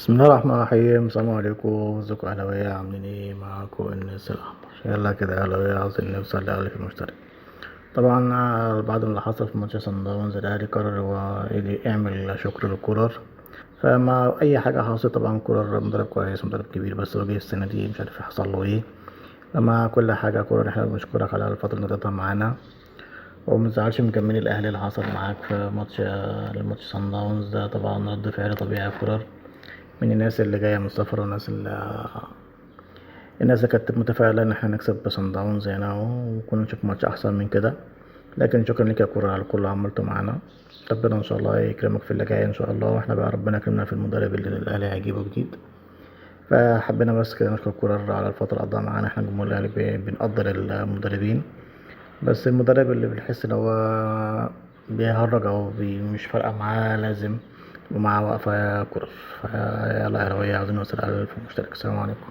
بسم الله الرحمن الرحيم. السلام عليكم، ازيكم اهلاوية؟ عاملين ايه؟ معاكم الناس الاحمر. يلا كده اهلاوية عاوزين نوصل لألف المشترك. طبعا بعد اللي حصل في ماتش صن داونز الاهلي قرر هو يعمل شكر للكولر. فما اي حاجة حصلت طبعا كولر مدرب كويس، مدرب كبير، بس هو جه السنة دي مش عارف يحصل له ايه. لما كل حاجة كولر احنا بنشكرك على الفترة اللي قضيتها معانا، ومتزعلش من كمين الاهلي اللي حصل معاك في الماتش صن داونز ده. طبعا رد فعل طبيعي يا كولر من الناس اللي جاية من السفر، والناس اللي كانت متفائلة إن احنا نكسب صن داونز هنا وكنا نشوف ماتش أحسن من كده. لكن شكرا لك يا كورة على كل اللي عملته معانا. ربنا إن شاء الله يكرمك في اللي جاي إن شاء الله، واحنا بقى ربنا يكرمنا في المدرب اللي الأهلي هيجيبه جديد. فحبينا بس كده نشكر كولر على الفترة اللي قضاها معانا. احنا جمهور الأهلي بنقدر المدربين، بس المدرب اللي بنحس إن هو بيهرج أو مش فارقة معاه لازم ومعاه وقفة يا كولر. فيلا يا أهلاوية عاوزين نوصل 1000 مشترك. السلام عليكم.